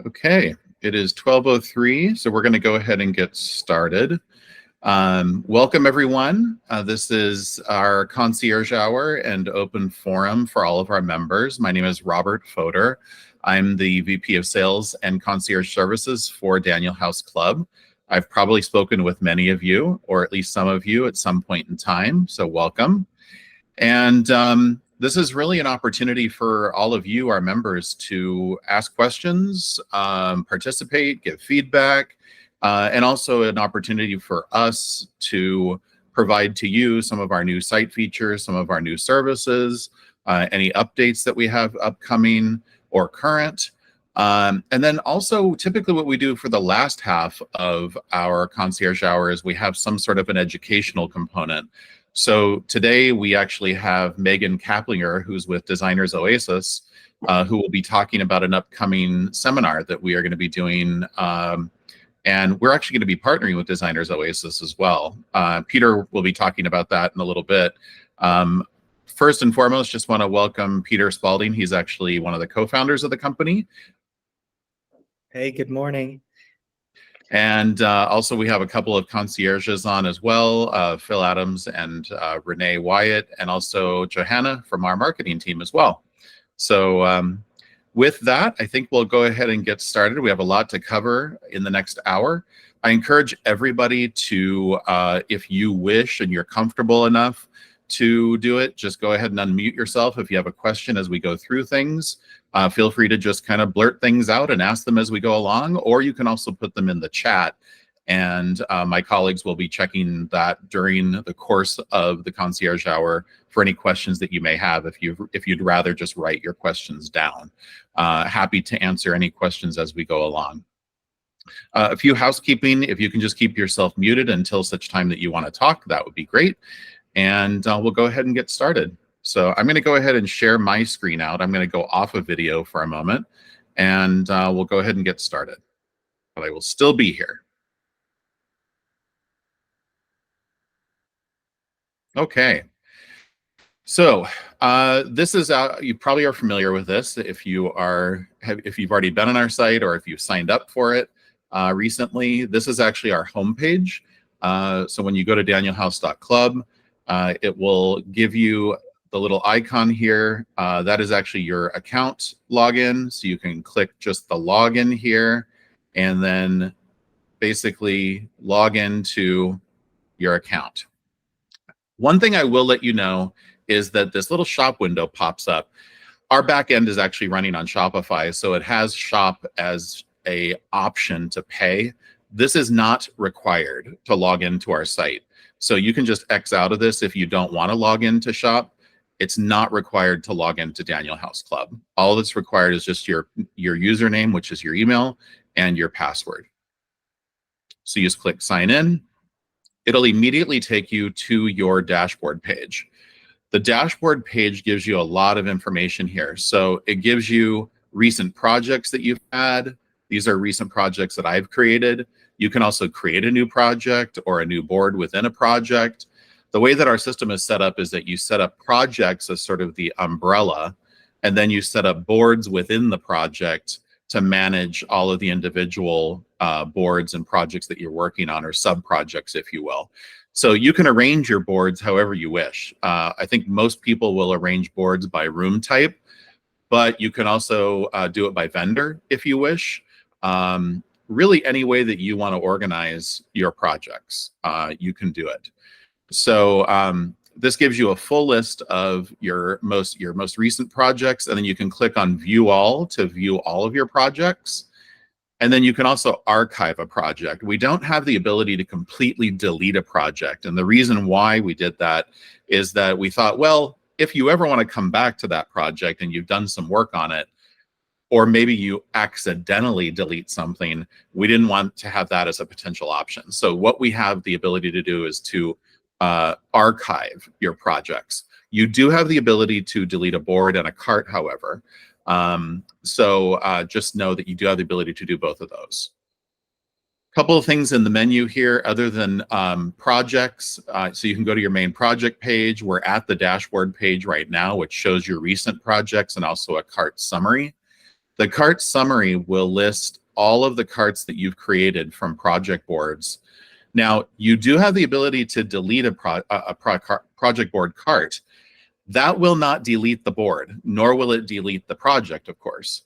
Okay, it is 12:03, so we're going to go ahead and get started. Welcome, everyone. This is our concierge hour and open forum for all of our members. My name is Robert Fodor. I'm the VP of Sales and Concierge Services for Daniel House Club. I've probably spoken with many of you, or at least some of you at some point in time, so welcome. And this is really an opportunity for all of you, our members, to ask questions, participate, give feedback, and also an opportunity for us to provide to you some of our new site features, some of our new services, any updates that we have upcoming or current. And then also typically what we do for the last half of our concierge hour is we have some sort of an educational component. So today we actually have Magen Caplinger, who's with Designers Oasis, who will be talking about an upcoming seminar that we are going to be doing. And we're actually going to be partnering with Designers Oasis as well. Peter will be talking about that in a little bit. First and foremost, just want to welcome Peter Spalding. He's actually one of the co-founders of the company. Hey, good morning. And also we have a couple of concierges on as well, Phil Adams and Renee Wyatt, and also Johanna from our marketing team as well. So with that, I think we'll go ahead and get started. We have a lot to cover in the next hour. I encourage everybody to, if you wish and you're comfortable enough to do it, just go ahead and unmute yourself. If you have a question as we go through things, feel free to just kind of blurt things out and ask them as we go along, or you can also put them in the chat. And my colleagues will be checking that during the course of the concierge hour for any questions that you may have if you'd rather just write your questions down. Happy to answer any questions as we go along. A few housekeeping, if you can just keep yourself muted until such time that you want to talk, that would be great. And we'll go ahead and get started. So I'm going to go ahead and share my screen out. I'm going to go off of video for a moment, and we'll go ahead and get started. But I will still be here. Okay. So this is you probably are familiar with this if you've already been on our site or if you've signed up for it recently. This is actually our homepage. So when you go to danielhouse.club, it will give you the little icon here. That is actually your account login. So you can click just the login here and then basically log into your account. One thing I will let you know is that this little shop window pops up. Our back end is actually running on Shopify, so it has shop as an option to pay. This is not required to log into our site. So you can just X out of this if you don't want to log into shop. It's not required to log into Daniel House Club. All that's required is just your username, which is your email, and your password. So you just click sign in. It'll immediately take you to your dashboard page. The dashboard page gives you a lot of information here. So it gives you recent projects that you've had. These are recent projects that I've created. You can also create a new project or a new board within a project. The way that our system is set up is that you set up projects as sort of the umbrella, and then you set up boards within the project to manage all of the individual boards and projects that you're working on, or sub-projects, if you will. So you can arrange your boards however you wish. I think most people will arrange boards by room type, but you can also do it by vendor if you wish. Really any way that you want to organize your projects, you can do it. So this gives you a full list of your most recent projects, and then you can click on View All to view all of your projects. And then you can also archive a project. We don't have the ability to completely delete a project. And the reason why we did that is that we thought, well, if you ever want to come back to that project and you've done some work on it, or maybe you accidentally delete something, we didn't want to have that as a potential option. So what we have the ability to do is to archive your projects. You do have the ability to delete a board and a cart, however. So just know that you do have the ability to do both of those. A couple of things in the menu here other than projects. So you can go to your main project page. We're at the dashboard page right now, which shows your recent projects and also a cart summary. The cart summary will list all of the carts that you've created from project boards. Now, you do have the ability to delete a project board cart. That will not delete the board, nor will it delete the project, of course.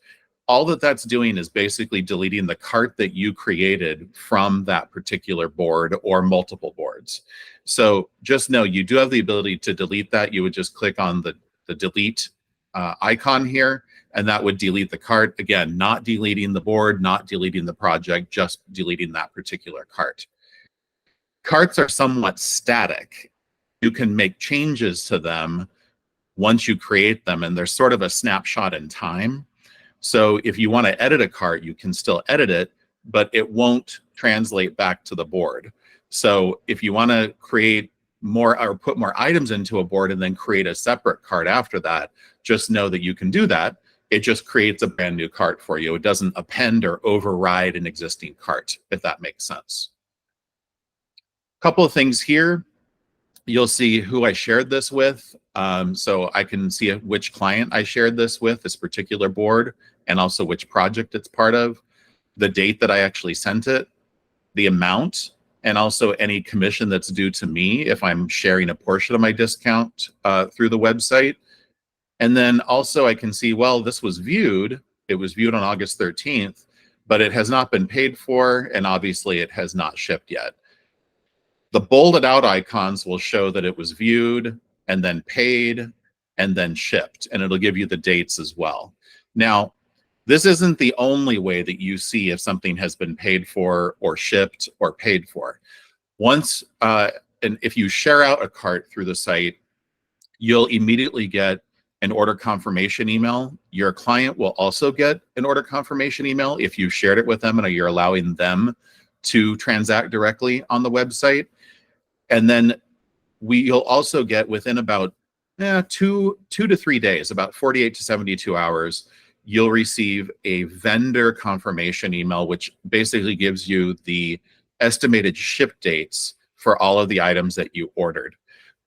All that that's doing is basically deleting the cart that you created from that particular board or multiple boards. So just know you do have the ability to delete that. You would just click on the delete icon here, and that would delete the cart. Again, not deleting the board, not deleting the project, just deleting that particular cart. Carts are somewhat static. You can make changes to them once you create them, and they're sort of a snapshot in time. So if you want to edit a cart, you can still edit it, but it won't translate back to the board. So if you want to create more or put more items into a board and then create a separate cart after that, just know that you can do that. It just creates a brand new cart for you. It doesn't append or override an existing cart, if that makes sense. A couple of things here. You'll see who I shared this with. So I can see which client I shared this with, this particular board, and also which project it's part of, the date that I actually sent it, the amount, and also any commission that's due to me if I'm sharing a portion of my discount through the website. And then also I can see, well, this was viewed. It was viewed on August 13th, but it has not been paid for, and obviously it has not shipped yet. The bolded out icons will show that it was viewed and then paid and then shipped, and it'll give you the dates as well. Now, this isn't the only way that you see if something has been paid for or shipped or paid for. Once, and if you share out a cart through the site, you'll immediately get an order confirmation email. Your client will also get an order confirmation email if you shared it with them and you're allowing them to transact directly on the website. And then you'll also get within about 2 to 3 days, about 48 to 72 hours, you'll receive a vendor confirmation email, which basically gives you the estimated ship dates for all of the items that you ordered.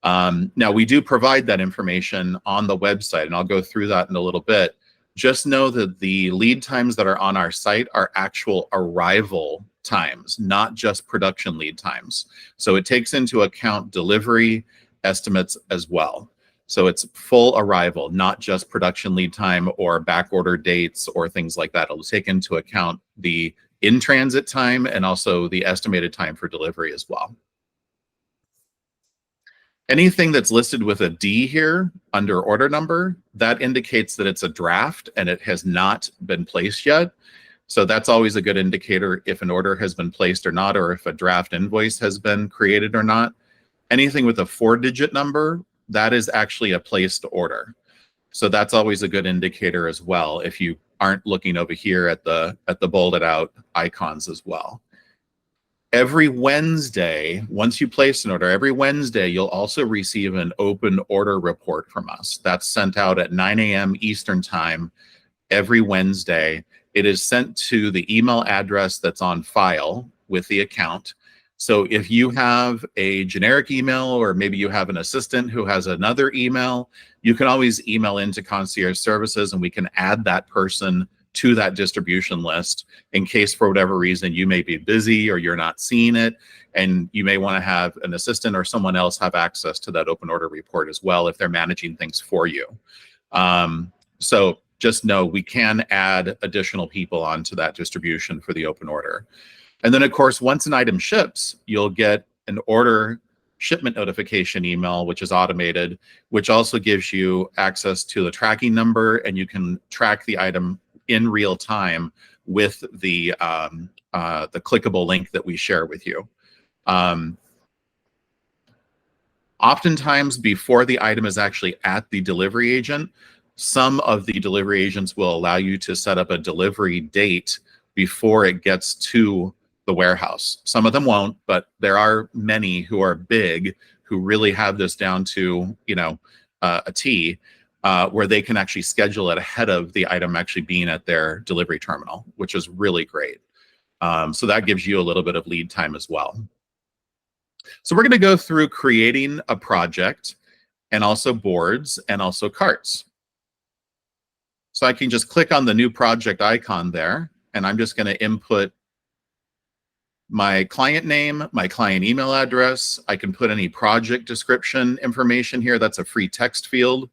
Now, we do provide that information on the website, and I'll go through that in a little bit. Just know that the lead times that are on our site are actual arrival times, not just production lead times. So it takes into account delivery estimates as well. So it's full arrival, not just production lead time or back order dates or things like that. It'll take into account the in-transit time and also the estimated time for delivery as well. Anything that's listed with a D here under order number, that indicates that it's a draft and it has not been placed yet. So that's always a good indicator if an order has been placed or not, or if a draft invoice has been created or not. Anything with a 4-digit number, that is actually a placed order. So that's always a good indicator as well if you aren't looking over here at the bolded out icons as well. Every Wednesday, once you place an order, every Wednesday, you'll also receive an open order report from us. That's sent out at 9 a.m. Eastern time every Wednesday. It is sent to the email address that's on file with the account. So if you have a generic email, or maybe you have an assistant who has another email, you can always email into concierge services and we can add that person to that distribution list in case for whatever reason you may be busy or you're not seeing it, and you may want to have an assistant or someone else have access to that open order report as well if they're managing things for you. So just know we can add additional people onto that distribution for the open order. And then of course, once an item ships, you'll get an order shipment notification email, which is automated, which also gives you access to the tracking number, and you can track the item in real time with the clickable link that we share with you. Oftentimes, before the item is actually at the delivery agent, some of the delivery agents will allow you to set up a delivery date before it gets to the warehouse. Some of them won't, but there are many who are big who really have this down to, a T, where they can actually schedule it ahead of the item actually being at their delivery terminal, which is really great. So that gives you a little bit of lead time as well. So we're going to go through creating a project and also boards and also carts. So I can just click on the new project icon there, and I'm just going to input my client name, my client email address. I can put any project description information here. That's a free text field.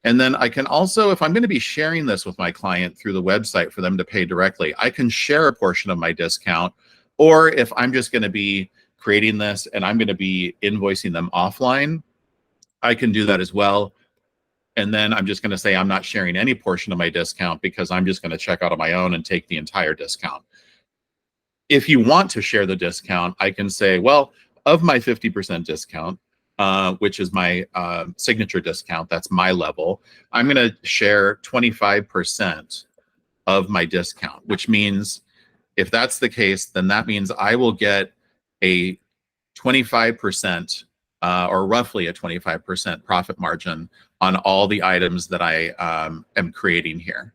And then I can also, if I'm going to be sharing this with my client through the website for them to pay directly, I can share a portion of my discount. Or if I'm just going to be creating this and I'm going to be invoicing them offline, I can do that as well. And then I'm just going to say I'm not sharing any portion of my discount because I'm just going to check out on my own and take the entire discount. If you want to share the discount, I can say, well, of my 50% discount, which is my signature discount, that's my level, I'm going to share 25% of my discount, which means if that's the case, then that means I will get a 25% or roughly a 25% profit margin on all the items that I am creating here.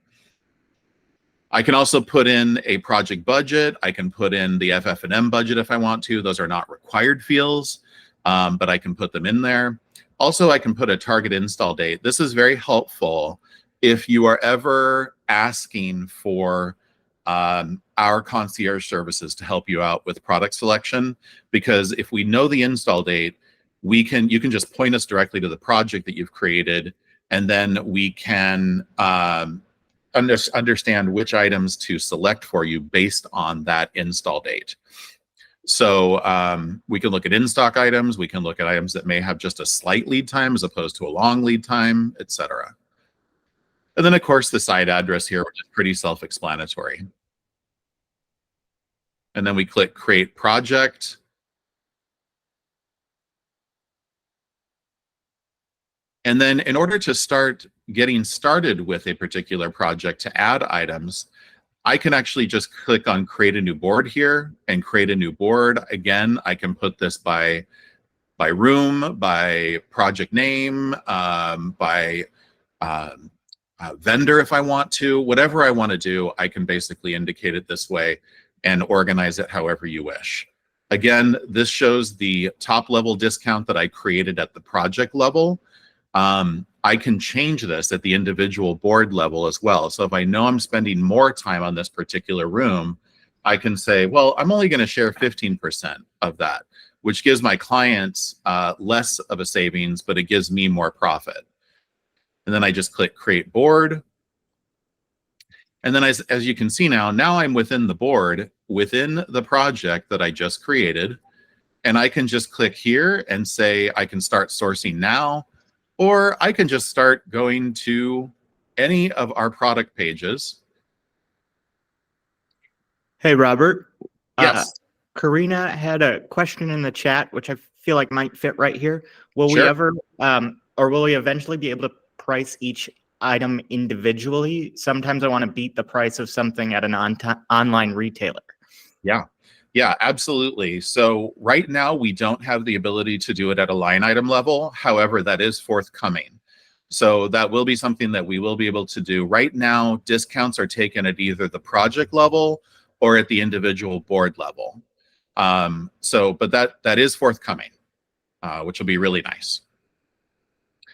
I can also put in a project budget. I can put in the FF&M budget if I want to. Those are not required fields, but I can put them in there. Also, I can put a target install date. This is very helpful if you are ever asking for our concierge services to help you out with product selection, because if we know the install date, you can just point us directly to the project that you've created, and then we can understand which items to select for you based on that install date. So we can look at in-stock items. We can look at items that may have just a slight lead time as opposed to a long lead time, etc. And then, of course, the site address here, which is pretty self-explanatory. And then we click Create Project. And then in order to start getting started with a particular project to add items, I can actually just click on Create a New Board here and create a new board. Again, I can put this by room, by project name, by vendor if I want to. Whatever I want to do, I can basically indicate it this way and organize it however you wish. Again, this shows the top level discount that I created at the project level. I can change this at the individual board level as well. So if I know I'm spending more time on this particular room, I can say, well, I'm only going to share 15% of that, which gives my clients less of a savings, but it gives me more profit. And then I just click Create Board. And then as you can see now I'm within the board, within the project that I just created. And I can just click here and say I can start sourcing now, or I can just start going to any of our product pages. Hey, Robert. Yes. Karina had a question in the chat, which I feel like might fit right here. Will Sure. we ever, or will we eventually be able to price each item individually? Sometimes I want to beat the price of something at an online retailer. Yeah, absolutely. So right now we don't have the ability to do it at a line item level. However, that is forthcoming. So that will be something that we will be able to do. Right now, discounts are taken at either the project level or at the individual board level. But that is forthcoming, which will be really nice.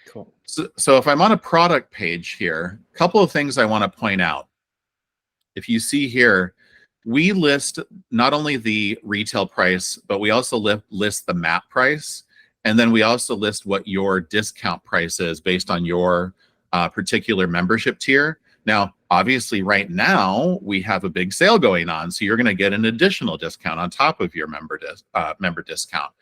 Cool. So if I'm on a product page here, a couple of things I want to point out. If you see here, we list not only the retail price, but we also list the MAP price. And then we also list what your discount price is based on your particular membership tier. Now, obviously, right now, we have a big sale going on. So you're going to get an additional discount on top of your member discount.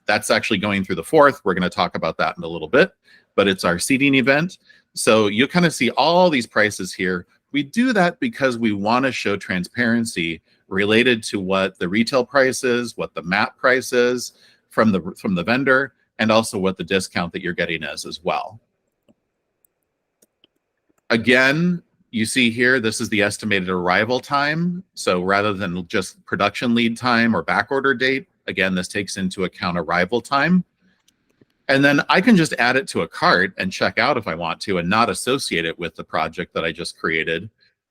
That's actually going through the 4th. We're going to talk about that in a little bit. But it's our seating event. So you kind of see all these prices here. We do that because we want to show transparency related to what the retail price is, what the MAP price is from the vendor, and also what the discount that you're getting is as well. Again, you see here, this is the estimated arrival time. So rather than just production lead time or back order date, again, this takes into account arrival time. And then I can just add it to a cart and check out if I want to and not associate it with the project that I just created.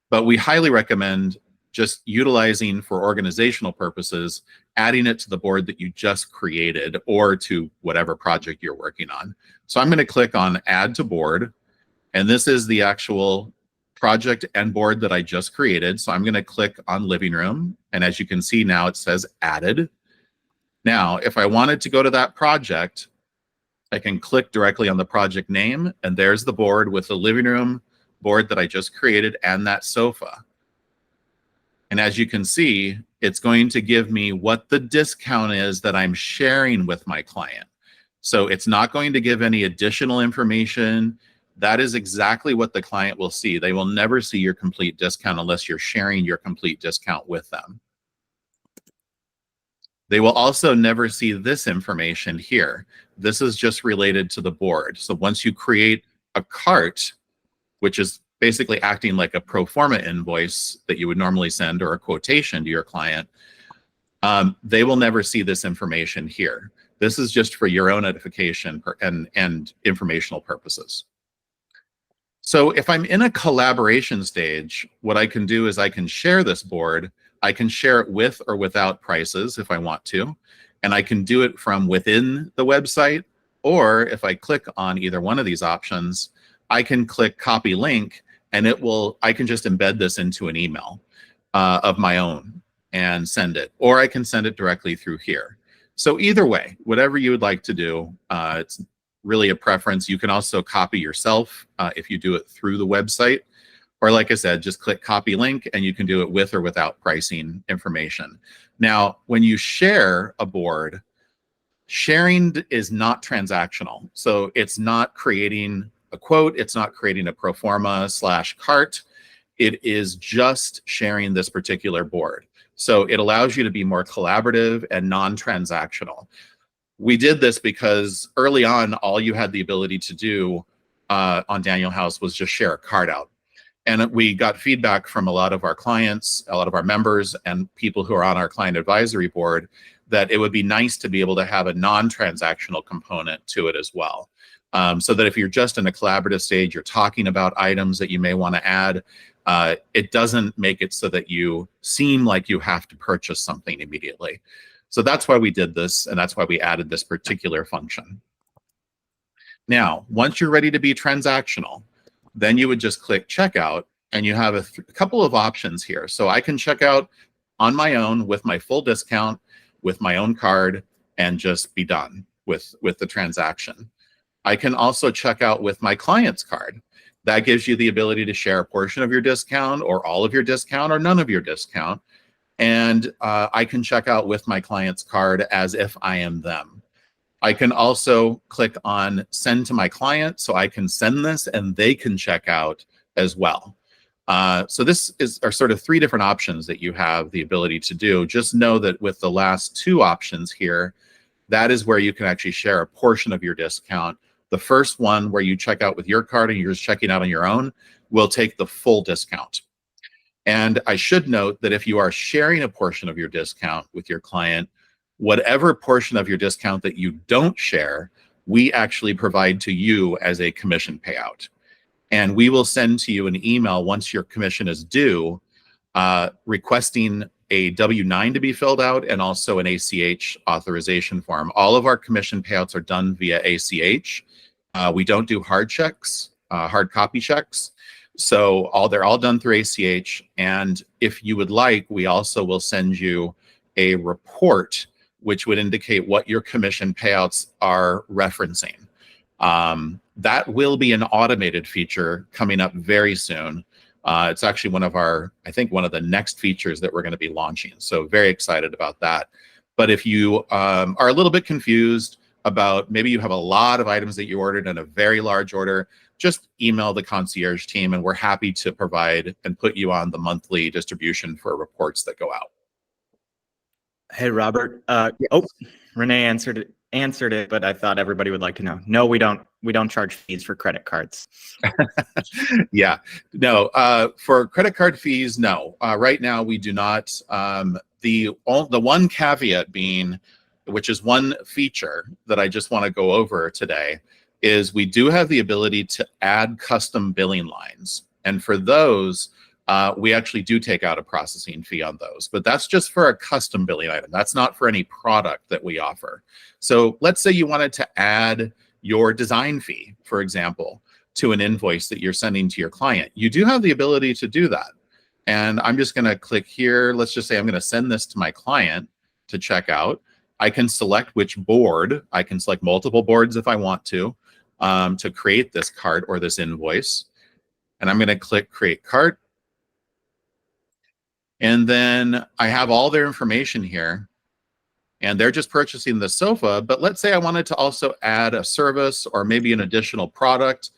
But we highly recommend just utilizing for organizational purposes, adding it to the board that you just created or to whatever project you're working on. So I'm going to click on Add to Board. And this is the actual project and board that I just created. So I'm going to click on living room. And as you can see now, it says added. Now, if I wanted to go to that project, I can click directly on the project name, and there's the board with the living room board that I just created and that sofa. And as you can see, it's going to give me what the discount is that I'm sharing with my client. So it's not going to give any additional information. That is exactly what the client will see. They will never see your complete discount unless you're sharing your complete discount with them. They will also never see this information here. This is just related to the board. So once you create a cart, which is basically acting like a pro forma invoice that you would normally send or a quotation to your client, they will never see this information here. This is just for your own edification and informational purposes. So if I'm in a collaboration stage, what I can do is I can share this board. I can share it with or without prices if I want to, and I can do it from within the website, or if I click on either one of these options, I can click copy link, and I can just embed this into an email of my own and send it, or I can send it directly through here. So either way, whatever you would like to do, it's really a preference. You can also copy yourself if you do it through the website. Or like I said, just click copy link and you can do it with or without pricing information. Now, when you share a board, sharing is not transactional. So it's not creating a quote, it's not creating a pro forma / cart. It is just sharing this particular board. So it allows you to be more collaborative and non-transactional. We did this because early on, all you had the ability to do on Daniel House was just share a card out. And we got feedback from a lot of our clients, a lot of our members, and people who are on our client advisory board that it would be nice to be able to have a non-transactional component to it as well. So that if you're just in a collaborative stage, you're talking about items that you may want to add, it doesn't make it so that you seem like you have to purchase something immediately. So that's why we did this, and that's why we added this particular function. Now, once you're ready to be transactional, then you would just click checkout, and you have a couple of options here. So I can check out on my own with my full discount, with my own card, and just be done with the transaction. I can also check out with my client's card. That gives you the ability to share a portion of your discount or all of your discount or none of your discount. And I can check out with my client's card as if I am them. I can also click on send to my client, so I can send this and they can check out as well. So this are sort of 3 different options that you have the ability to do. Just know that with the last 2 options here, that is where you can actually share a portion of your discount. The first one, where you check out with your card and you're just checking out on your own, will take the full discount. And I should note that if you are sharing a portion of your discount with your client, whatever portion of your discount that you don't share, we actually provide to you as a commission payout. And we will send to you an email once your commission is due, requesting a W-9 to be filled out and also an ACH authorization form. All of our commission payouts are done via ACH. We don't do hard checks, hard copy checks. So they're all done through ACH. And if you would like, we also will send you a report which would indicate what your commission payouts are referencing. That will be an automated feature coming up very soon. It's actually one of the next features that we're going to be launching. So very excited about that. But if you are a little bit confused about, maybe you have a lot of items that you ordered in a very large order, just email the concierge team and we're happy to provide and put you on the monthly distribution for reports that go out. Hey, Robert. Yes. Oh, Renee answered it, but I thought everybody would like to know. No, we don't charge fees for credit cards. Yeah, no, for credit card fees, no. Right now we do not. The one caveat being, which is one feature that I just want to go over today, is we do have the ability to add custom billing lines. And for those, we actually do take out a processing fee on those, but that's just for a custom billing item. That's not for any product that we offer. So let's say you wanted to add your design fee, for example, to an invoice that you're sending to your client. You do have the ability to do that. And I'm just going to click here. Let's just say I'm going to send this to my client to check out. I can select which board. I can select multiple boards if I want to create this cart or this invoice. And I'm going to click Create Cart. And then I have all their information here. And they're just purchasing the sofa. But let's say I wanted to also add a service or maybe an additional product.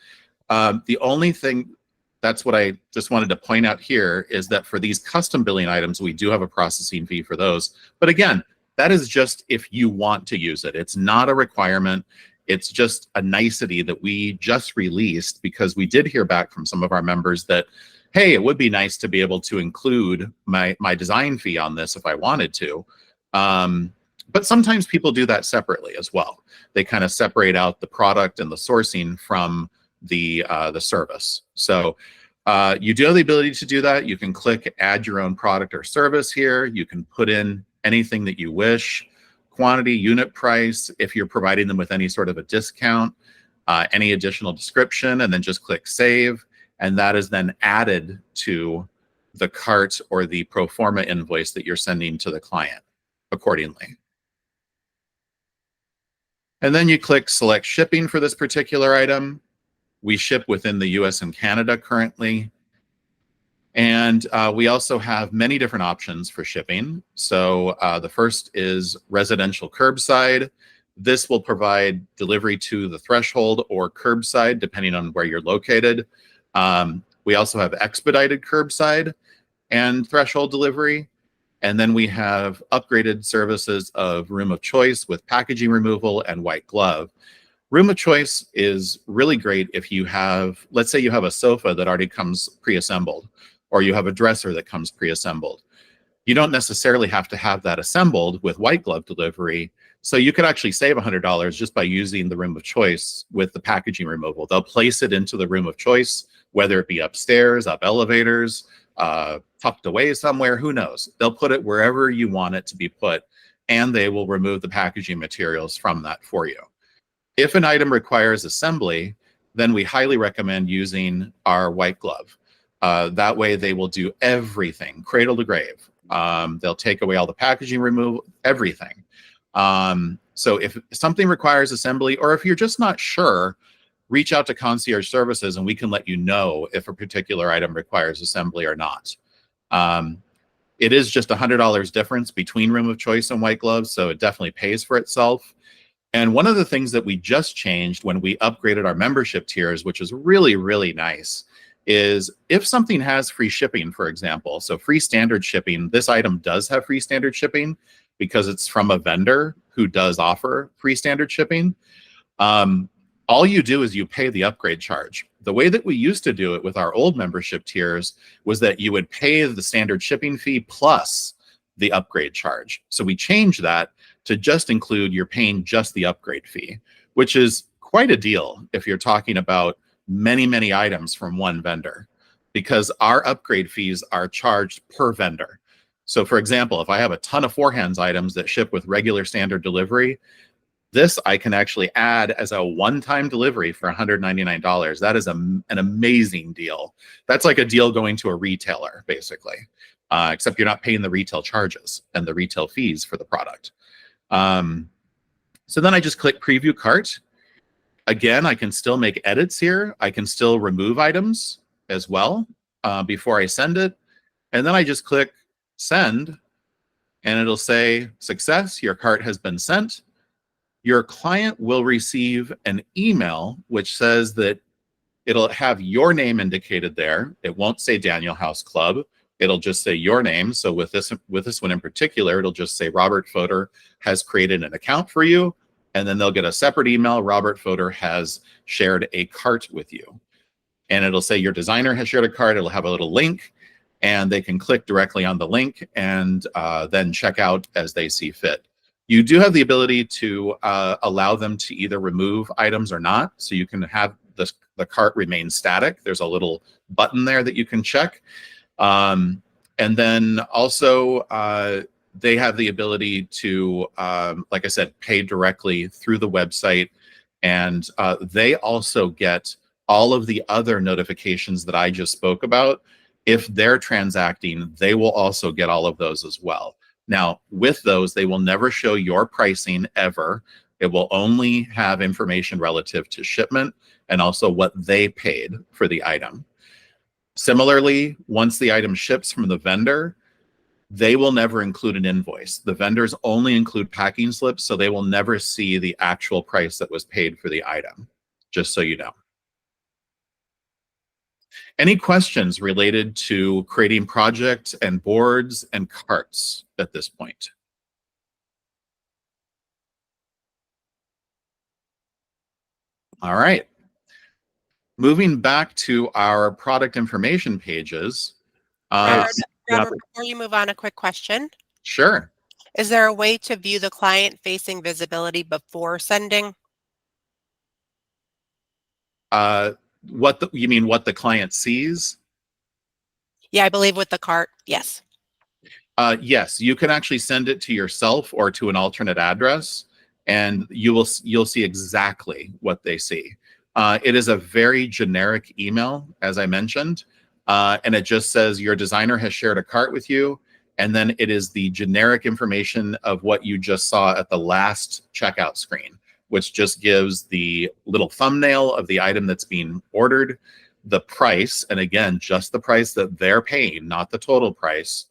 The only thing, that's what I just wanted to point out here, is that for these custom billing items, we do have a processing fee for those. But again, that is just if you want to use it. It's not a requirement. It's just a nicety that we just released because we did hear back from some of our members that, hey, it would be nice to be able to include my design fee on this if I wanted to. But sometimes people do that separately as well. They kind of separate out the product and the sourcing from the service. So you do have the ability to do that. You can click Add Your Own Product or Service here. You can put in anything that you wish, quantity, unit price, if you're providing them with any sort of a discount, any additional description, and then just click Save. And that is then added to the cart or the pro forma invoice that you're sending to the client accordingly. And then you click Select Shipping for this particular item. We ship within the US and Canada currently. And we also have many different options for shipping. So the first is residential curbside. This will provide delivery to the threshold or curbside, depending on where you're located. We also have expedited curbside and threshold delivery. And then we have upgraded services of room of choice with packaging removal and white glove. Room of choice is really great if you have, let's say you have a sofa that already comes pre-assembled, or you have a dresser that comes pre-assembled. You don't necessarily have to have that assembled with white glove delivery. So you could actually save $100 just by using the room of choice with the packaging removal. They'll place it into the room of choice, whether it be upstairs, up elevators, tucked away somewhere, who knows? They'll put it wherever you want it to be put, and they will remove the packaging materials from that for you. If an item requires assembly, then we highly recommend using our white glove. That way they will do everything, cradle to grave. They'll take away all the packaging, remove everything. So if something requires assembly, or if you're just not sure, reach out to Concierge Services and we can let you know if a particular item requires assembly or not. It is just $100 difference between room of choice and white gloves, so it definitely pays for itself. And one of the things that we just changed when we upgraded our membership tiers, which is really, really nice, is if something has free shipping, for example, so free standard shipping, this item does have free standard shipping because it's from a vendor who does offer free standard shipping. All you do is you pay the upgrade charge. The way that we used to do it with our old membership tiers was that you would pay the standard shipping fee plus the upgrade charge. So we changed that to just include you're paying just the upgrade fee, which is quite a deal if you're talking about many, many items from one vendor, because our upgrade fees are charged per vendor. So for example, if I have a ton of forehands items that ship with regular standard delivery, this I can actually add as a one-time delivery for $199. That is an amazing deal. That's like a deal going to a retailer, basically, except you're not paying the retail charges and the retail fees for the product. So then I just click Preview Cart. Again, I can still make edits here. I can still remove items as well before I send it. And then I just click Send, and it'll say, success, your cart has been sent. Your client will receive an email which says that it'll have your name indicated there. It won't say Daniel House Club. It'll just say your name. So with this one in particular, it'll just say Robert Fodor has created an account for you. And then they'll get a separate email. Robert Fodor has shared a cart with you. And it'll say your designer has shared a cart. It'll have a little link, and they can click directly on the link and then check out as they see fit. You do have the ability to allow them to either remove items or not. So you can have the cart remain static. There's a little button there that you can check. And then also they have the ability to, like I said, pay directly through the website. And they also get all of the other notifications that I just spoke about, if they're transacting, they will also get all of those as well. Now, with those, they will never show your pricing ever. It will only have information relative to shipment and also what they paid for the item. Similarly, once the item ships from the vendor, they will never include an invoice. The vendors only include packing slips, so they will never see the actual price that was paid for the item, just so you know. Any questions related to creating projects and boards and carts at this point? All right. Moving back to our product information pages. Robert, yeah. before you move on, a quick question. Sure. Is there a way to view the client-facing visibility before sending? You mean what the client sees? Yeah, I believe with the cart, yes. Yes, you can actually send it to yourself or to an alternate address, and you'll see exactly what they see. It is a very generic email, as I mentioned, and it just says your designer has shared a cart with you, and then it is the generic information of what you just saw at the last checkout screen, which just gives the little thumbnail of the item that's being ordered, the price, and again, just the price that they're paying, not the total price,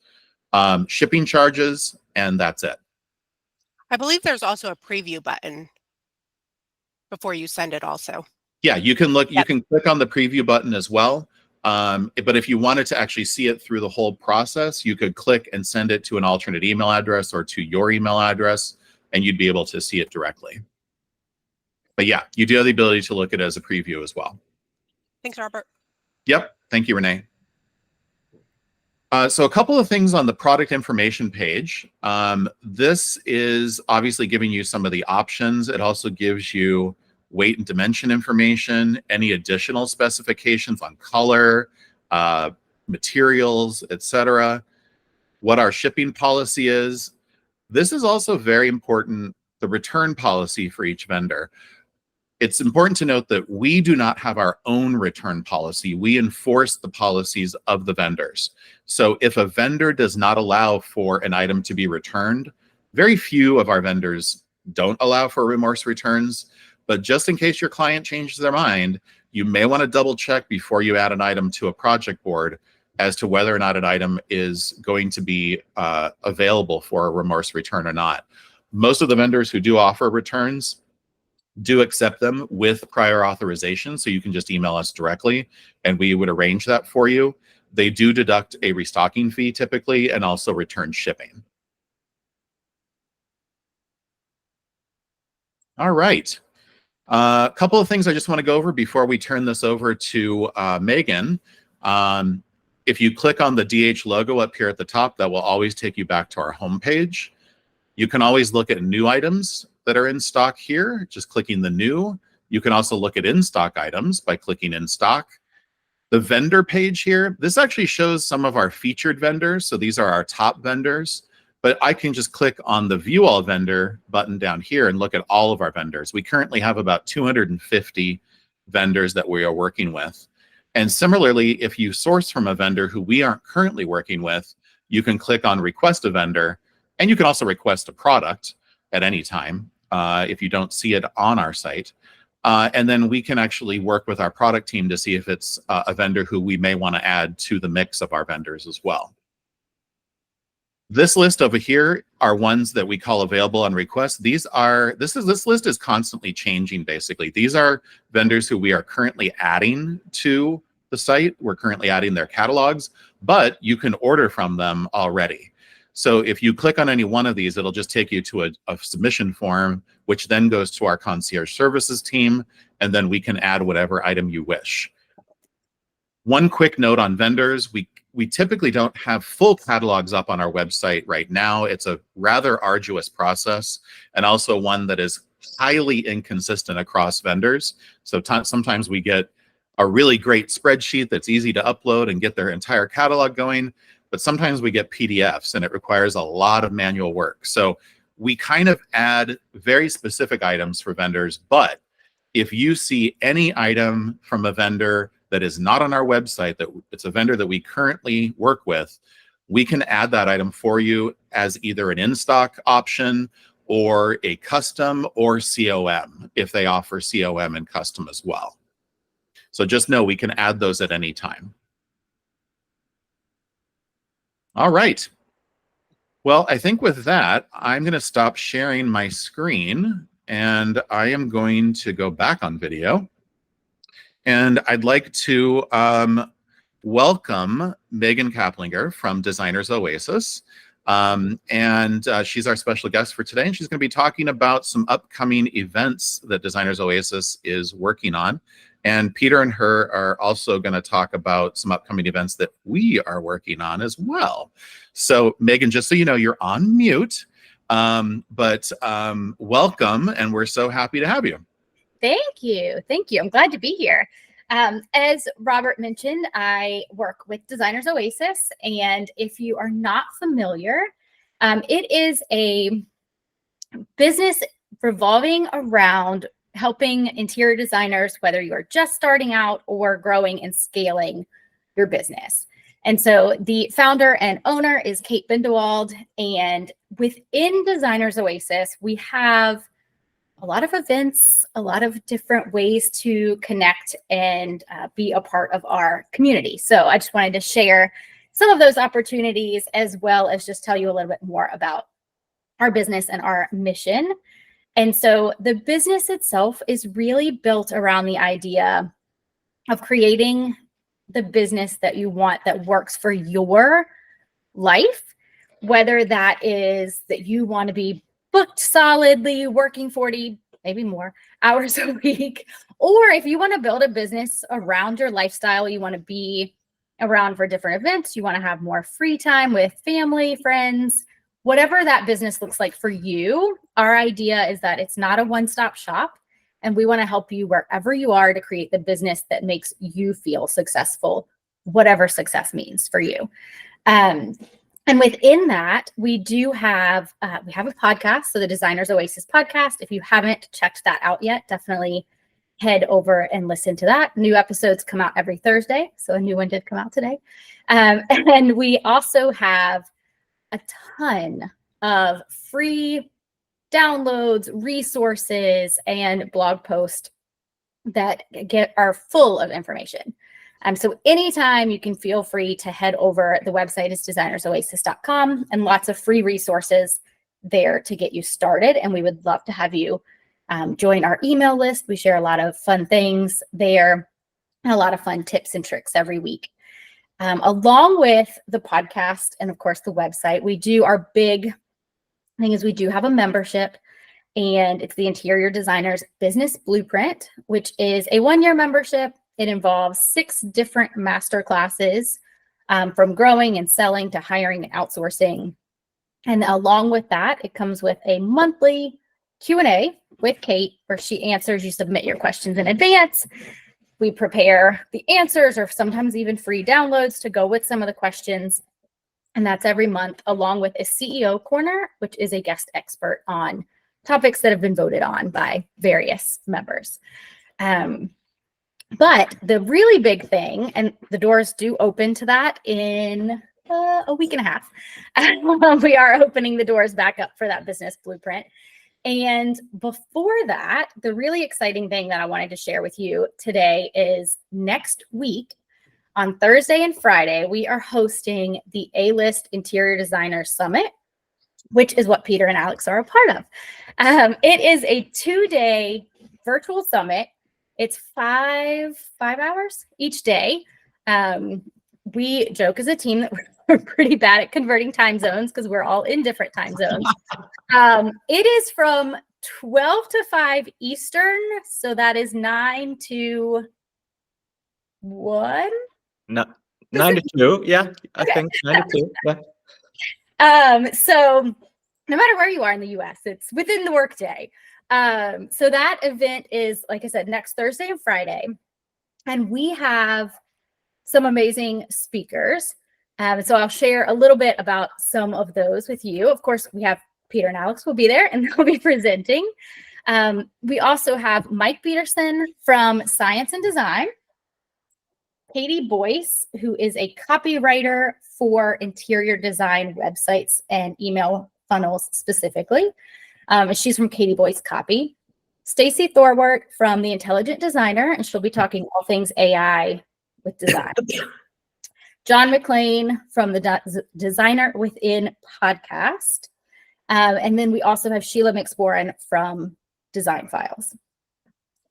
shipping charges, and that's it. I believe there's also a preview button before you send it also. Yeah, you can look, Yep. You can click on the preview button as well. But if you wanted to actually see it through the whole process, you could click and send it to an alternate email address or to your email address, and you'd be able to see it directly. But yeah, you do have the ability to look at it as a preview as well. Thanks, Robert. Yep. Thank you, Renee. So a couple of things on the product information page. This is obviously giving you some of the options. It also gives you weight and dimension information, any additional specifications on color, materials, etc. What our shipping policy is. This is also very important, the return policy for each vendor. It's important to note that we do not have our own return policy. We enforce the policies of the vendors. So if a vendor does not allow for an item to be returned, very few of our vendors don't allow for remorse returns. But just in case your client changes their mind, you may want to double check before you add an item to a project board as to whether or not an item is going to be available for a remorse return or not. Most of the vendors who do offer returns do accept them with prior authorization, so you can just email us directly and we would arrange that for you. They do deduct a restocking fee typically and also return shipping. All right. A couple of things I just want to go over before we turn this over to Megan. If you click on the DH logo up here at the top, that will always take you back to our homepage. You can always look at new items that are in stock here, just clicking the new. You can also look at in-stock items by clicking in stock. The vendor page here, this actually shows some of our featured vendors. So these are our top vendors, but I can just click on the view all vendor button down here and look at all of our vendors. We currently have about 250 vendors that we are working with. And similarly, if you source from a vendor who we aren't currently working with, you can click on request a vendor, and you can also request a product at any time if you don't see it on our site. And then we can actually work with our product team to see if it's a vendor who we may want to add to the mix of our vendors as well. This list over here are ones that we call available on request. This list is constantly changing, basically. These are vendors who we are currently adding to the site. We're currently adding their catalogs, but you can order from them already. So if you click on any one of these, it'll just take you to a submission form, which then goes to our concierge services team, and then we can add whatever item you wish. One quick note on vendors, we typically don't have full catalogs up on our website right now. It's a rather arduous process, and also one that is highly inconsistent across vendors. So sometimes we get a really great spreadsheet that's easy to upload and get their entire catalog going, but sometimes we get PDFs and it requires a lot of manual work. So we kind of add very specific items for vendors, but if you see any item from a vendor that is not on our website, that it's a vendor that we currently work with, we can add that item for you as either an in-stock option or a custom or COM, if they offer COM and custom as well. So just know we can add those at any time. All right. Well, I think with that, I'm going to stop sharing my screen and I am going to go back on video. And I'd like to welcome Magen Caplinger from Designers Oasis. She's our special guest for today, and she's going to be talking about some upcoming events that Designers Oasis is working on. And Peter and her are also going to talk about some upcoming events that we are working on as well. So Magen, just so you know, you're on mute, but welcome, and we're so happy to have you. Thank you. Thank you. I'm glad to be here. As Robert mentioned, I work with Designers Oasis, and if you are not familiar, it is a business revolving around helping interior designers, whether you are just starting out or growing and scaling your business. And so the founder and owner is Kate Bindewald, and within Designers Oasis, we have a lot of events, a lot of different ways to connect and be a part of our community. So I just wanted to share some of those opportunities, as well as just tell you a little bit more about our business and our mission. And so the business itself is really built around the idea of creating the business that you want, that works for your life, whether that is that you want to be booked solidly, working 40, maybe more hours a week, or if you want to build a business around your lifestyle, you want to be around for different events, you want to have more free time with family, friends, whatever that business looks like for you. Our idea is that it's not a one-stop shop, and we want to help you wherever you are to create the business that makes you feel successful, whatever success means for you. And within that, we do have a podcast, so the Designers Oasis podcast. If you haven't checked that out yet, definitely head over and listen to that. New episodes come out every Thursday, so a new one did come out today. And we also have a ton of free downloads, resources, and blog posts that are full of information. So anytime you can feel free to head over. The website is designersoasis.com, and lots of free resources there to get you started. And we would love to have you join our email list. We share a lot of fun things there and a lot of fun tips and tricks every week. Along with the podcast and, of course, the website, we do our big thing is we do have a membership, and it's the Interior Designers Business Blueprint, which is a 1-year membership. It involves 6 different master classes, from growing and selling to hiring and outsourcing. And along with that, it comes with a monthly Q&A with Kate, where she answers. You submit your questions in advance. We prepare the answers, or sometimes even free downloads to go with some of the questions. And that's every month, along with a CEO Corner, which is a guest expert on topics that have been voted on by various members. But the really big thing, and the doors do open to that in a week and a half. We are opening the doors back up for that business blueprint. And before that, the really exciting thing that I wanted to share with you today is next week on Thursday and Friday, we are hosting the A-List Interior Designers Summit, which is what Peter and Alex are a part of. It is a 2-day virtual summit. It's 5 hours each day. We joke as a team that we're pretty bad at converting time zones because we're all in different time zones. It is from 12 to 5 Eastern. So that is 9 to 1? No, 9 to 2. Yeah, I think 9 to 2. Yeah. So no matter where you are in the US, it's within the workday. So that event is, like I said, next Thursday and Friday. And we have some amazing speakers. So I'll share a little bit about some of those with you. Of course, we have Peter and Alex will be there, and they'll be presenting. We also have Mike Peterson from Science and Design, Katie Boyce, who is a copywriter for interior design websites and email funnels specifically. She's from Katie Boyce Copy. Stacey Thorwork from The Intelligent Designer, and she'll be talking all things AI with design. John McLean from the Designer Within podcast. And then we also have Sheila McSporran from Design Files.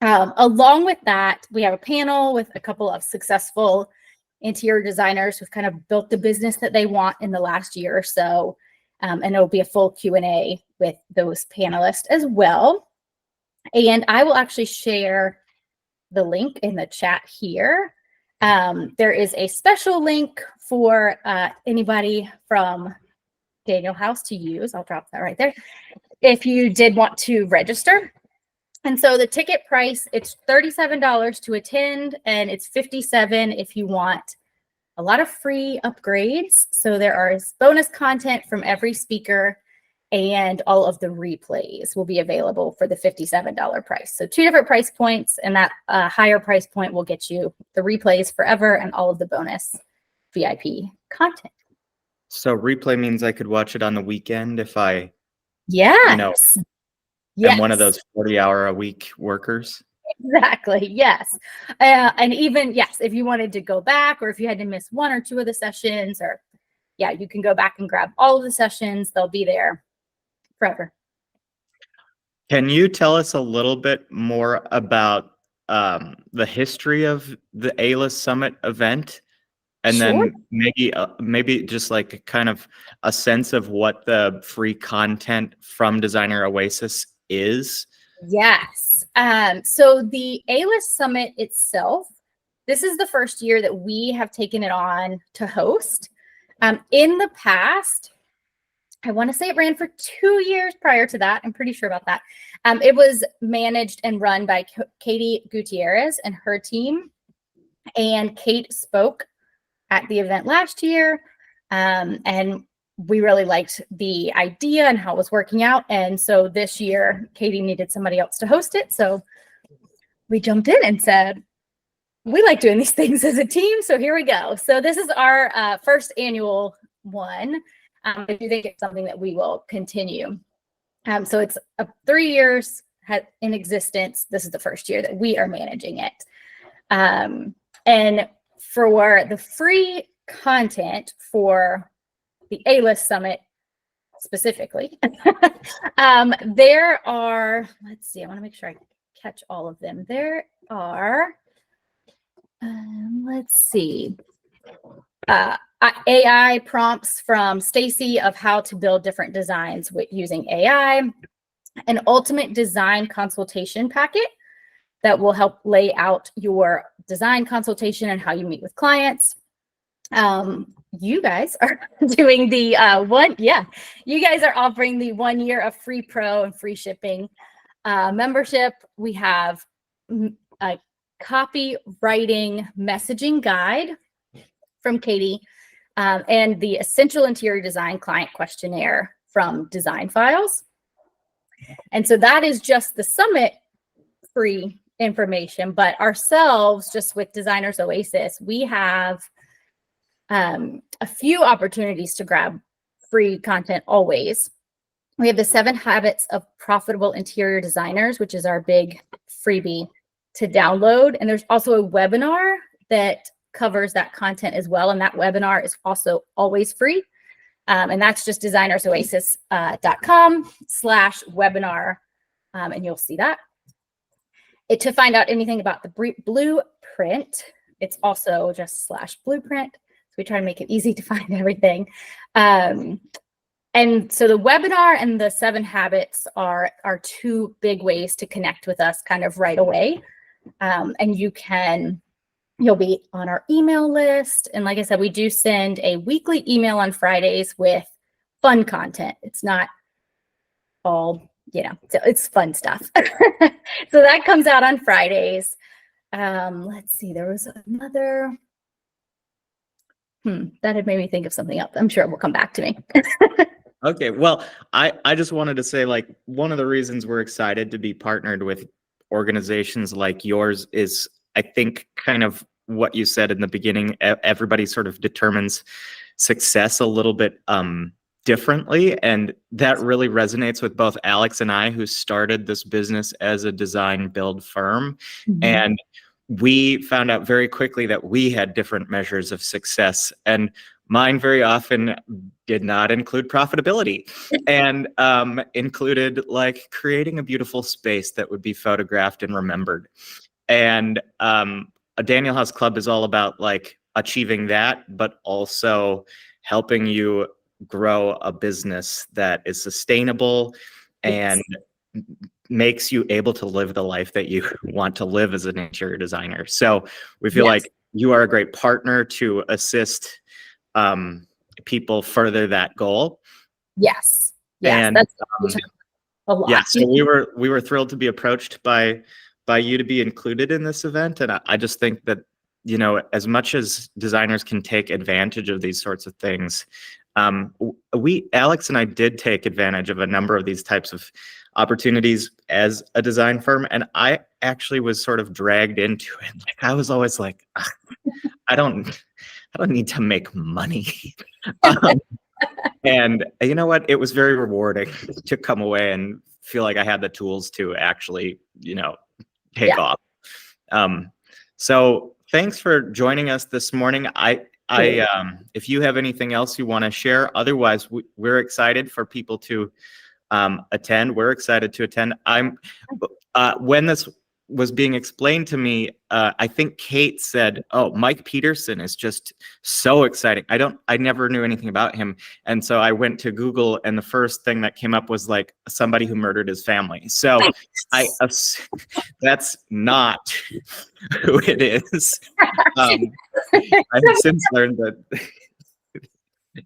Along with that, we have a panel with a couple of successful interior designers who've kind of built the business that they want in the last year or so. And it'll be a full Q&A with those panelists as well. And I will actually share the link in the chat here. There is a special link for anybody from Daniel House to use. I'll drop that right there. If you did want to register. And so the ticket price, it's $37 to attend, and it's $57 if you want a lot of free upgrades. So there is bonus content from every speaker, and all of the replays will be available for the $57 price. So 2 different price points, and that higher price point will get you the replays forever and all of the bonus VIP content. So replay means I could watch it on the weekend if I, Yes. am one of those 40-hour-a-week workers. Exactly. Yes. And even, yes, if you wanted to go back, or if you had to miss 1 or 2 of the sessions, or you can go back and grab all of the sessions. They'll be there forever. Can you tell us a little bit more about the history of the A-List Summit event? And Sure. then maybe just like kind of a sense of what the free content from Designer Oasis is? Yes. So the A-List Summit itself, this is the first year that we have taken it on to host. In the past, I want to say it ran for 2 years prior to that. I'm pretty sure about that. It was managed and run by Katie Gutierrez and her team. And Kate spoke at the event last year. And we really liked the idea and how it was working out. And so this year, Katie needed somebody else to host it. So we jumped in and said, we like doing these things as a team. So here we go. So this is our first annual one. I do think it's something that we will continue. So it's 3 years in existence. This is the first year that we are managing it. And for the free content for the A-List Summit specifically, there are, let's see, I want to make sure I catch all of them. There are, let's see, AI prompts from Stacey of how to build different designs using AI, an ultimate design consultation packet that will help lay out your design consultation and how you meet with clients. You guys are doing the you guys are offering the 1 year of free pro and free shipping membership. We have a copywriting messaging guide from Katie, and the Essential Interior Design Client Questionnaire from Design Files. And so that is just the summit free information, but ourselves, just with Designers Oasis, we have a few opportunities to grab free content always. We have the 7 Habits of Profitable Interior Designers, which is our big freebie to download. And there's also a webinar that covers that content as well. And that webinar is also always free. And that's just designersoasis.com/webinar. And you'll see that. To find out anything about the blueprint, it's also just /blueprint. So we try to make it easy to find everything. And so the webinar and the 7 habits are 2 big ways to connect with us kind of right away. And you'll be on our email list. And like I said, we do send a weekly email on Fridays with fun content. It's not all, it's fun stuff. So that comes out on Fridays. Let's see, there was another, that had made me think of something else. I'm sure it will come back to me. Okay, well, I just wanted to say, like, one of the reasons we're excited to be partnered with organizations like yours is, I think, kind of what you said in the beginning. Everybody sort of determines success a little bit differently, and that really resonates with both Alex and I, who started this business as a design build firm. And we found out very quickly that we had different measures of success, and mine very often did not include profitability, and included like creating a beautiful space that would be photographed and remembered. And a Daniel House Club is all about like achieving that, but also helping you grow a business that is sustainable and makes you able to live the life that you want to live as an interior designer. So we feel like you are a great partner to assist people further that goal. Yes. And That's a lot. yeah, so we were thrilled to be approached by you to be included in this event. And I just think that, you know, as much as designers can take advantage of these sorts of things, Alex and I did take advantage of a number of these types of opportunities as a design firm. And I actually was sort of dragged into it. Like, I was always like, I don't need to make money. And you know what? It was very rewarding to come away and feel like I had the tools to actually, you know, take off. So thanks for joining us this morning. If you have anything else you want to share, otherwise we're excited for people to attend. We're excited to attend. When this was being explained to me, I think Kate said, "Oh, Mike Peterson is just so exciting." I never knew anything about him, and so I went to Google, and the first thing that came up was like somebody who murdered his family. So that's not who it is. I've since learned that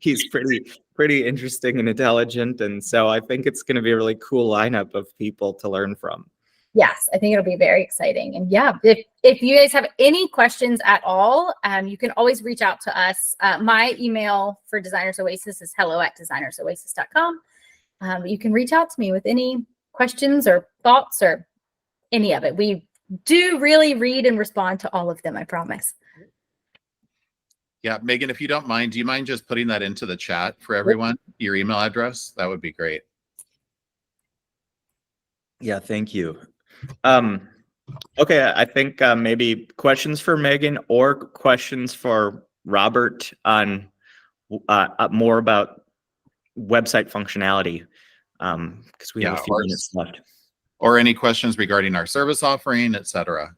he's pretty interesting and intelligent, and so I think it's going to be a really cool lineup of people to learn from. Yes, I think it'll be very exciting. And yeah, if you guys have any questions at all, you can always reach out to us. My email for Designers Oasis is hello@designersoasis.com. You can reach out to me with any questions or thoughts or any of it. We do really read and respond to all of them, I promise. Yeah, Megan, if you don't mind, do you mind just putting that into the chat for everyone, your email address? That would be great. Yeah, thank you. Okay, I think maybe questions for Megan or questions for Robert on more about website functionality, because we have a few minutes left. Or any questions regarding our service offering, etc.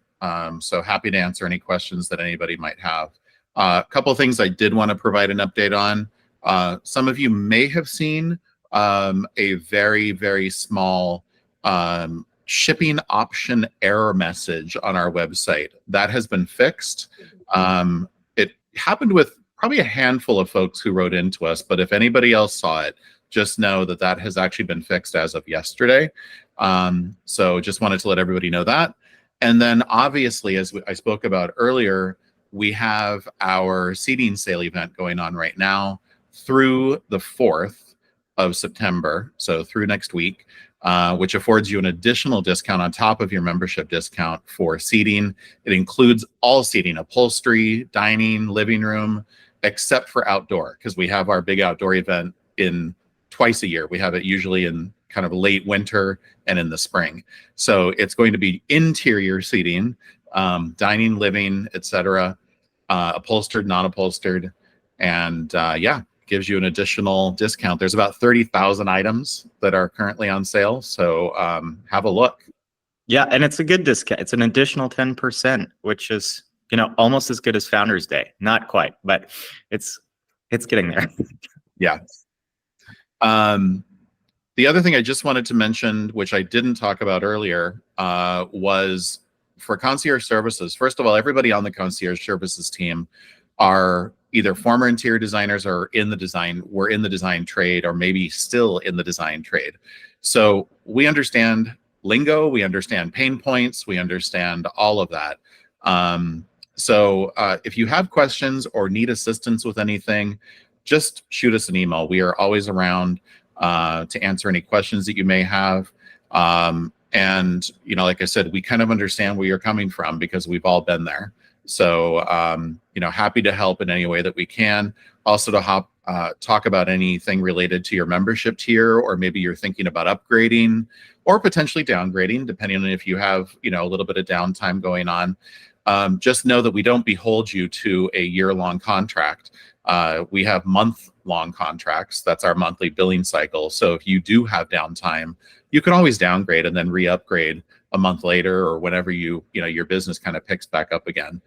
So happy to answer any questions that anybody might have. A couple of things I did want to provide an update on. Some of you may have seen a very, very small shipping option error message on our website. That has been fixed. It happened with probably a handful of folks who wrote into us, but if anybody else saw it, just know that that has actually been fixed as of yesterday. So just wanted to let everybody know that. And then obviously, as I spoke about earlier, we have our seating sale event going on right now through the 4th of September, so through next week, which affords you an additional discount on top of your membership discount for seating. It includes all seating, upholstery, dining, living room, except for outdoor, because we have our big outdoor event in twice a year. We have it usually in kind of late winter and in the spring. So it's going to be interior seating, dining, living, etc., upholstered, non-upholstered, and yeah, gives you an additional discount. There's about 30,000 items that are currently on sale, so have a look. Yeah, and it's a good discount. It's an additional 10%, which is, you know, almost as good as Founders Day. Not quite, but it's getting there. Yeah. The other thing I just wanted to mention, which I didn't talk about earlier, was for concierge services. First of all, everybody on the concierge services team are either former interior designers or were in the design trade, or maybe still in the design trade. So we understand lingo, we understand pain points, we understand all of that. So if you have questions or need assistance with anything, just shoot us an email. We are always around. to answer any questions that you may have. And, you know, like I said, we kind of understand where you're coming from because we've all been there. So, you know, happy to help in any way that we can. Also to talk about anything related to your membership tier, or maybe you're thinking about upgrading or potentially downgrading, depending on if you have, you know, a little bit of downtime going on. Just know that we don't behold you to a year-long contract. We have month-long contracts. That's our monthly billing cycle. So if you do have downtime, you can always downgrade and then re-upgrade a month later, or whenever you know, your business kind of picks back up again.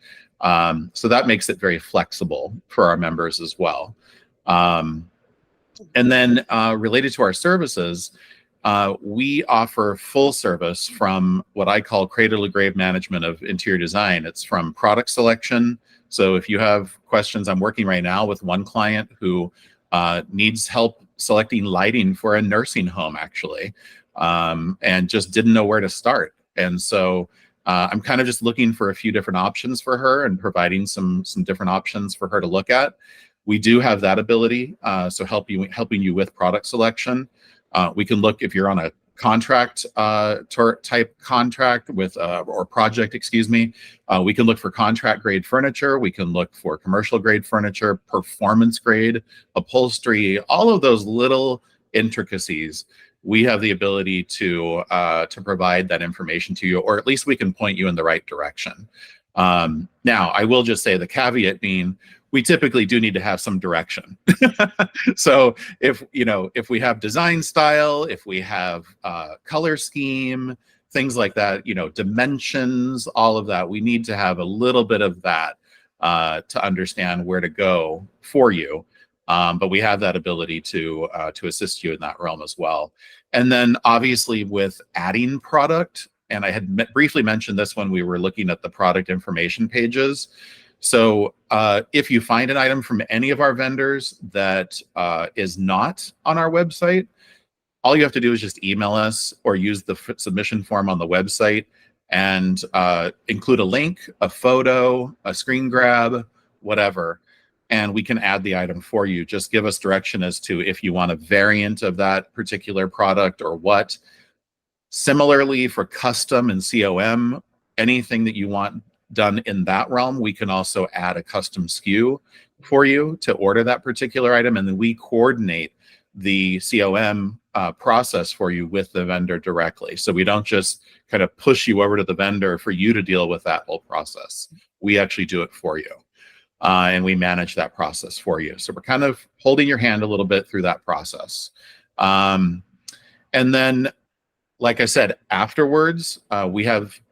So that makes it very flexible for our members as well. And then related to our services, we offer full service from what I call cradle to grave management of interior design. It's from product selection. So if you have questions, I'm working right now with one client who needs help selecting lighting for a nursing home, actually, and just didn't know where to start. And so I'm kind of just looking for a few different options for her and providing some different options for her to look at. We do have that ability, so helping you with product selection. We can look, if you're on a contract type contract with or project, excuse me, we can look for contract grade furniture. We can look for commercial grade furniture, performance grade, upholstery, all of those little intricacies. We have the ability to provide that information to you, or at least we can point you in the right direction. Now, I will just say the caveat being, we typically do need to have some direction. So if we have design style, if we have color scheme, things like that, dimensions, all of that, we need to have a little bit of that to understand where to go for you. But we have that ability to assist you in that realm as well. And then obviously with adding product, and I had briefly mentioned this when we were looking at the product information pages. So if you find an item from any of our vendors that is not on our website, all you have to do is just email us or use the submission form on the website and include a link, a photo, a screen grab, whatever, and we can add the item for you. Just give us direction as to if you want a variant of that particular product or what. Similarly, for custom and COM, anything that you want done in that realm, we can also add a custom SKU for you to order that particular item, and then we coordinate the COM process for you with the vendor directly. So we don't just kind of push you over to the vendor for you to deal with that whole process. We actually do it for you, and we manage that process for you. So we're kind of holding your hand a little bit through that process. And then, like I said, afterwards,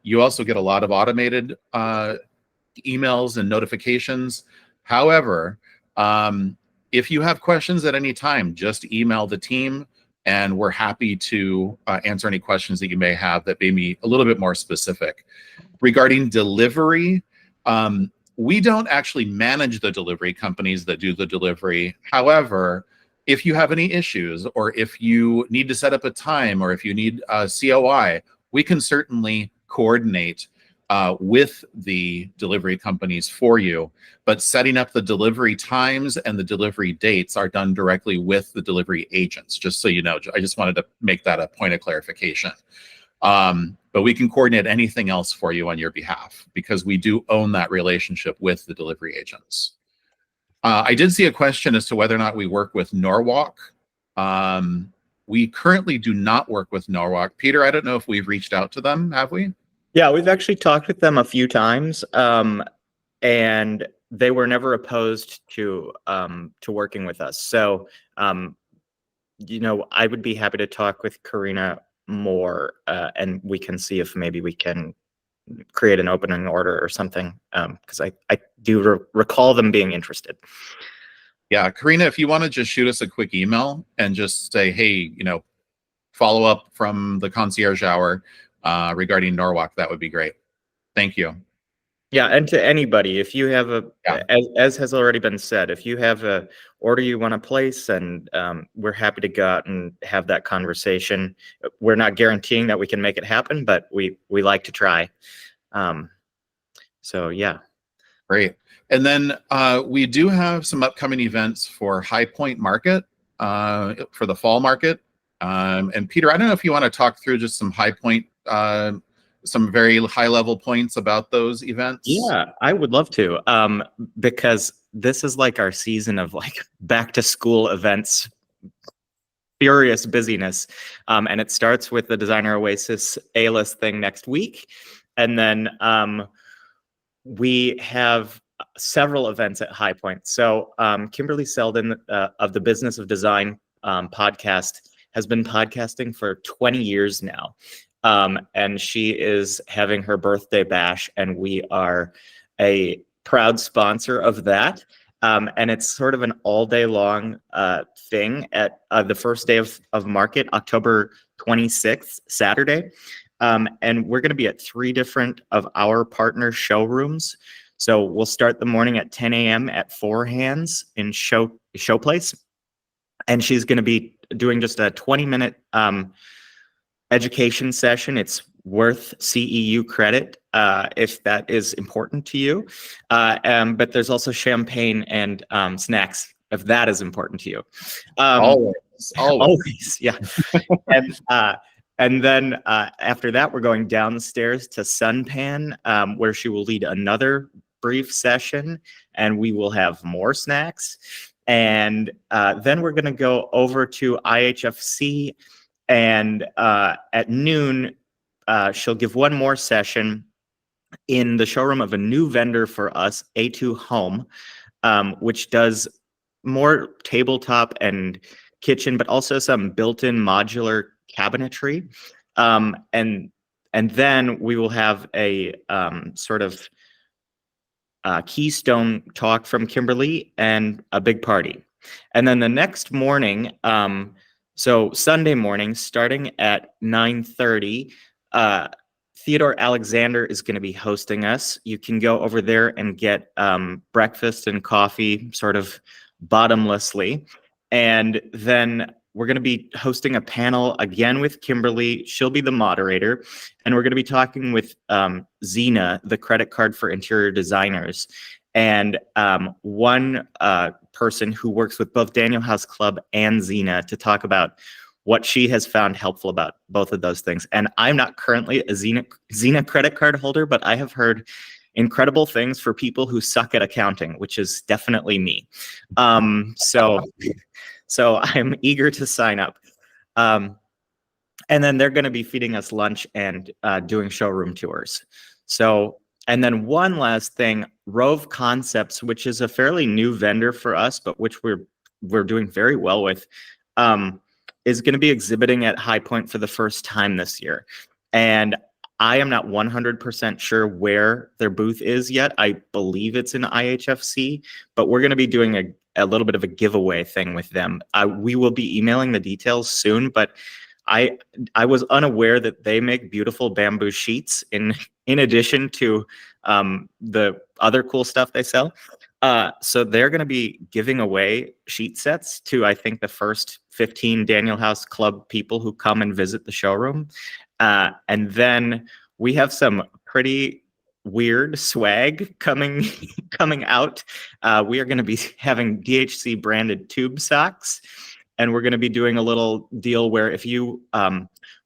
you also get a lot of automated emails and notifications. However, if you have questions at any time, just email the team, and we're happy to answer any questions that you may have that may be a little bit more specific. Regarding delivery, we don't actually manage the delivery companies that do the delivery. However, if you have any issues, or if you need to set up a time, or if you need a COI, we can certainly coordinate with the delivery companies for you. But setting up the delivery times and the delivery dates are done directly with the delivery agents, just so you know. I just wanted to make that a point of clarification. But we can coordinate anything else for you on your behalf, because we do own that relationship with the delivery agents. I did see a question as to whether or not we work with Norwalk. We currently do not work with Norwalk. Peter, I don't know if we've reached out to them, have we? Yeah, we've actually talked with them a few times, and they were never opposed to working with us. So, I would be happy to talk with Karina more, and we can see if maybe we can create an opening order or something, because I do recall them being interested. Yeah, Karina, if you want to just shoot us a quick email and just say, hey, follow up from the concierge hour regarding Norwalk, that would be great. Thank you. Yeah, and to anybody, if you have as has already been said, if you have a order you want to place, and we're happy to go out and have that conversation. We're not guaranteeing that we can make it happen, but we like to try. So yeah. Great. And then we do have some upcoming events for High Point Market. for the fall market. And Peter, I don't know if you want to talk through just some high point, some very high level points about those events. Yeah, I would love to, because this is like our season of like back to school events, furious busyness. And it starts with the Designer Oasis A-list thing next week. And then we have several events at High Point. So Kimberly Selden of the Business of Design podcast has been podcasting for 20 years now. And she is having her birthday bash, and we are a proud sponsor of that. And it's sort of an all day long thing at the first day of market, October 26th, Saturday. And we're going to be at 3 different of our partner showrooms. So we'll start the morning at 10 a.m. at Four Hands in Showplace. And she's going to be doing just a 20-minute education session. It's worth CEU credit if that is important to you. But there's also champagne and snacks if that is important to you. Always, yeah. And then after that, we're going downstairs to Sunpan, where she will lead another brief session, and we will have more snacks. And then we're going to go over to IHFC, and at noon, she'll give one more session in the showroom of a new vendor for us, A2 Home, which does more tabletop and kitchen, but also some built-in modular cabinetry. And then we will have a sort of keystone talk from Kimberly and a big party. And then the next morning, so Sunday morning, starting at 9:30, Theodore Alexander is going to be hosting us. You can go over there and get breakfast and coffee sort of bottomlessly. And then we're going to be hosting a panel again with Kimberly. She'll be the moderator. And we're going to be talking with Xena, the credit card for interior designers. And one person who works with both Daniel House Club and Xena to talk about what she has found helpful about both of those things. And I'm not currently a Xena credit card holder, but I have heard incredible things for people who suck at accounting, which is definitely me. So I'm eager to sign up. And then they're going to be feeding us lunch and doing showroom tours. So, and then one last thing, Rove Concepts, which is a fairly new vendor for us, but which we're doing very well with, is going to be exhibiting at High Point for the first time this year. And I am not 100% sure where their booth is yet. I believe it's in IHFC, but we're going to be doing a little bit of a giveaway thing with them. We will be emailing the details soon, but I was unaware that they make beautiful bamboo sheets in addition to the other cool stuff they sell. So they're going to be giving away sheet sets to, I think, the first 15 Daniel House Club people who come and visit the showroom. And then we have some pretty weird swag coming out. We are going to be having DHC branded tube socks. And we're going to be doing a little deal where if you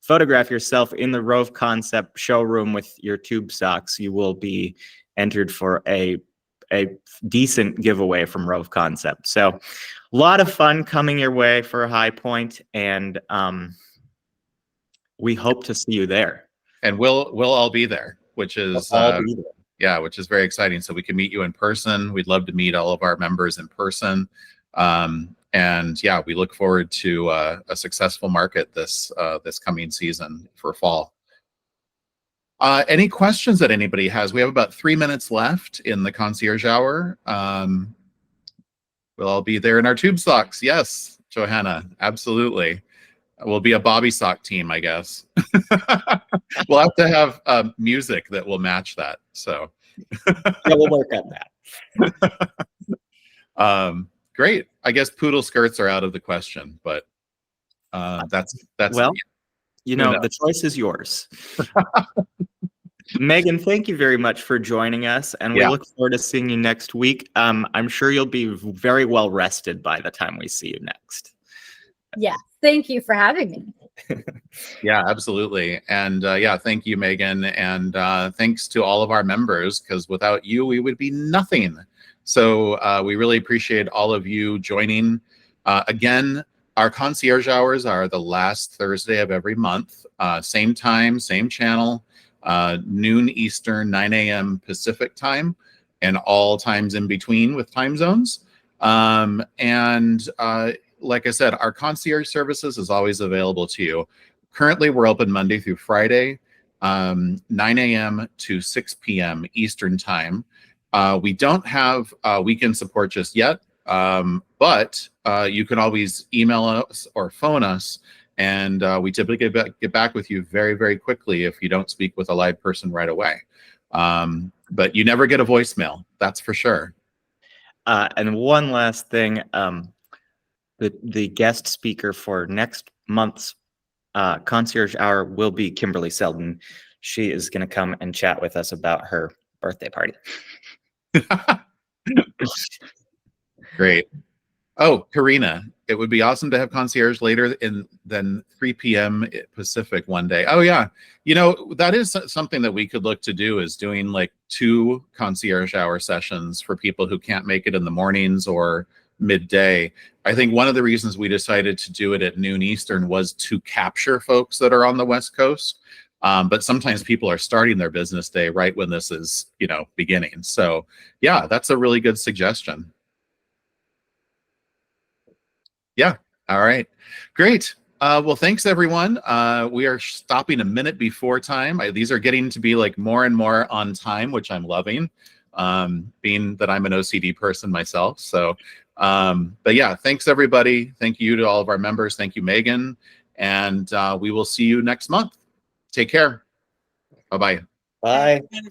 photograph yourself in the Rove Concept showroom with your tube socks, you will be entered for a decent giveaway from Rove Concept. So a lot of fun coming your way for a High Point, and we hope to see you there. And we'll all be there, which is yeah, which is very exciting. So we can meet you in person. We'd love to meet all of our members in person. And yeah, we look forward to a successful market this coming season for fall. Any questions that anybody has? We have about 3 minutes left in the concierge hour. We'll all be there in our tube socks. Yes, Johanna, absolutely. We'll be a Bobby sock team, I guess. We'll have to have music that will match that. So yeah, we'll work on that. Great. I guess poodle skirts are out of the question, but that's well, you know, the choice is yours. Megan, thank you very much for joining us, and we look forward to seeing you next week. I'm sure you'll be very well rested by the time we see you next. Yeah. Thank you for having me. Yeah, absolutely. And yeah, thank you, Megan. And thanks to all of our members, because without you, we would be nothing. So we really appreciate all of you joining. Again, our concierge hours are the last Thursday of every month. Same time, same channel, noon Eastern, 9 a.m. Pacific time, and all times in between with time zones. Like I said, our concierge services is always available to you. Currently, we're open Monday through Friday, 9 a.m. to 6 p.m. Eastern time. We don't have weekend support just yet, but you can always email us or phone us, and we typically get back with you very, very quickly if you don't speak with a live person right away. But you never get a voicemail, that's for sure. And one last thing, the guest speaker for next month's concierge hour will be Kimberly Selden. She is going to come and chat with us about her birthday party. Great. Oh, Karina, it would be awesome to have concierge later than 3 p.m. Pacific one day. Oh yeah, you know, that is something that we could look to do, is doing like 2 concierge hour sessions for people who can't make it in the mornings or midday. I think one of the reasons we decided to do it at noon Eastern was to capture folks that are on the West Coast. But sometimes people are starting their business day right when this is, you know, beginning. So yeah, that's a really good suggestion. Yeah. All right. Great. Well, thanks everyone. We are stopping a minute before time. These are getting to be like more and more on time, which I'm loving, being that I'm an OCD person myself. So, but yeah, thanks everybody. Thank you to all of our members. Thank you, Megan. And we will see you next month. Take care. Bye-bye. Bye. Bye.